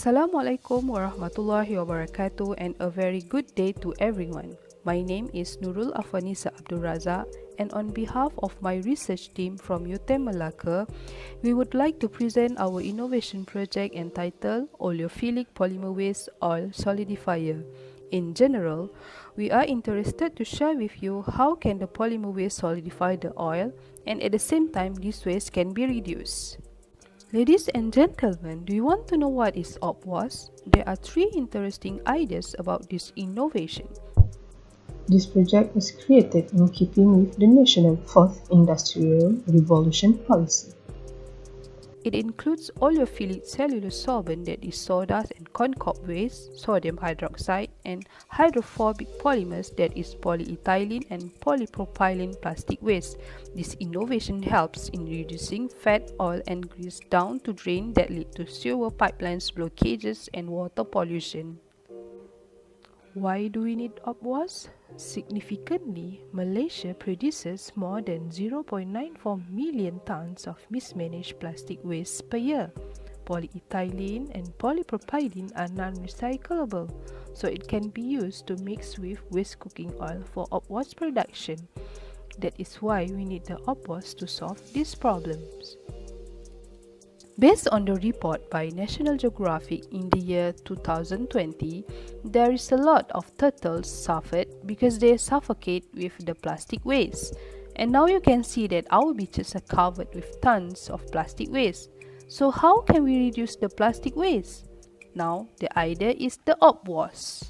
Assalamualaikum warahmatullahi wabarakatuh and a very good day to everyone. My name is Nurul Afanisa Abdul Razak, and on behalf of my research team from UTM Malacca, we would like to present our innovation project entitled Oleophilic Polymer Waste Oil Solidifier. In general, we are interested to share with you how can the polymer waste solidify the oil, and at the same time this waste can be reduced. Ladies and gentlemen, do you want to know what is Opwos? There are three interesting ideas about this innovation. This project is created in keeping with the national Fourth Industrial Revolution policy. It includes oleophilic cellulose sorbent, that is sawdust and corn-cob waste, sodium hydroxide, and hydrophobic polymers, that is polyethylene and polypropylene plastic waste. This innovation helps in reducing fat, oil and grease down to drain that lead to sewer pipelines blockages and water pollution. Why do we need Opwos? Significantly, Malaysia produces more than 0.94 million tons of mismanaged plastic waste per year. Polyethylene and polypropylene are non-recyclable, so it can be used to mix with waste cooking oil for Opwos production. That is why we need the Opwos to solve these problems. Based on the report by National Geographic in the year 2020, there is a lot of turtles suffered because they suffocate with the plastic waste. And now you can see that our beaches are covered with tons of plastic waste. So how can we reduce the plastic waste? Now the idea is the Opwos.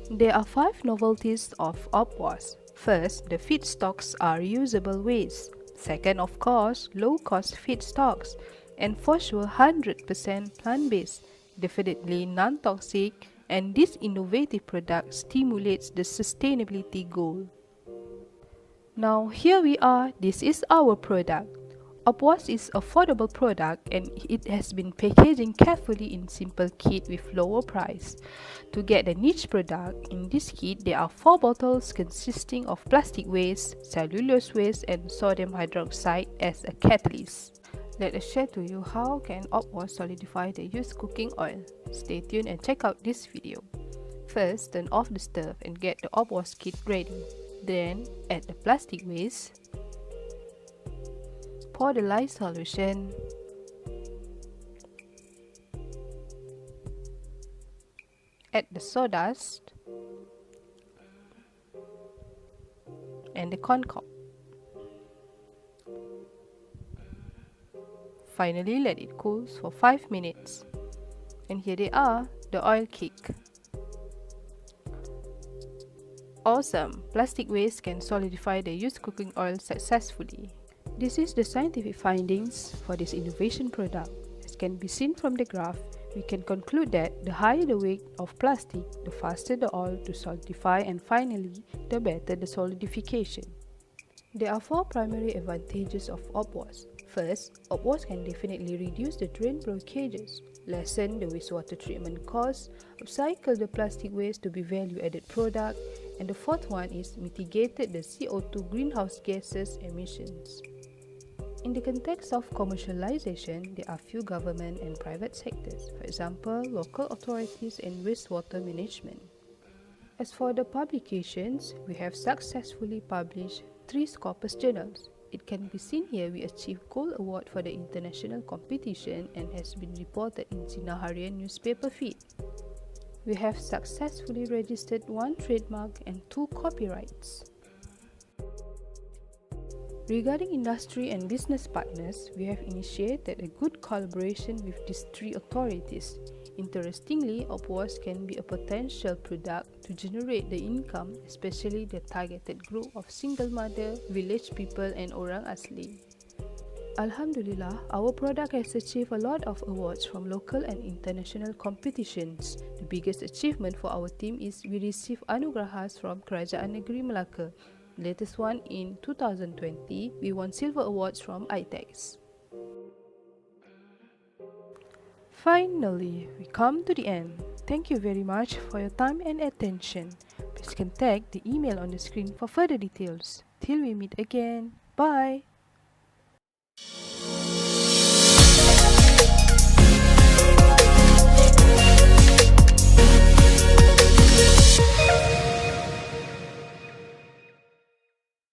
There are 5 novelties of Opwos. First, the feedstocks are reusable waste. Second, of course, low-cost feedstocks. And for sure, 100% plant-based, definitely non-toxic, and this innovative product stimulates the sustainability goal. Now here we are, this is our product. Opwos is affordable product and it has been packaging carefully in simple kit with lower price. To get the niche product, in this kit there are 4 bottles consisting of plastic waste, cellulose waste and sodium hydroxide as a catalyst. Let us share to you how can Opwos solidify the used cooking oil. Stay tuned and check out this video. First, turn off the stove and get the Opwos kit ready. Then, add the plastic waste. Pour the lye solution. Add the sawdust and the corn cob. Finally, let it cool for 5 minutes. And here they are, the oil cake. Awesome! Plastic waste can solidify the used cooking oil successfully. This is the scientific findings for this innovation product. As can be seen from the graph, we can conclude that the higher the weight of plastic, the faster the oil to solidify, and finally, the better the solidification. There are 4 primary advantages of Opwos. First, Opwos can definitely reduce the drain blockages, lessen the wastewater treatment costs, upcycle the plastic waste to be value-added product, and the 4th one is mitigated the CO2 greenhouse gases emissions. In the context of commercialization, there are few government and private sectors, for example, local authorities and wastewater management. As for the publications, we have successfully published 3 Scopus journals. It can be seen here we achieved Gold Award for the international competition and has been reported in Cina Harian newspaper feed. We have successfully registered 1 trademark and 2 copyrights. Regarding industry and business partners, we have initiated a good collaboration with these 3 authorities. Interestingly, Opwos can be a potential product to generate the income, especially the targeted group of single mother, village people and orang asli. Alhamdulillah, our product has achieved a lot of awards from local and international competitions. The biggest achievement for our team is we received anugerahas from Kerajaan Negeri Melaka. The latest one in 2020, we won silver awards from ITEX. Finally, we come to the end. Thank you very much for your time and attention. Please contact the email on the screen for further details. Till we meet again. Bye!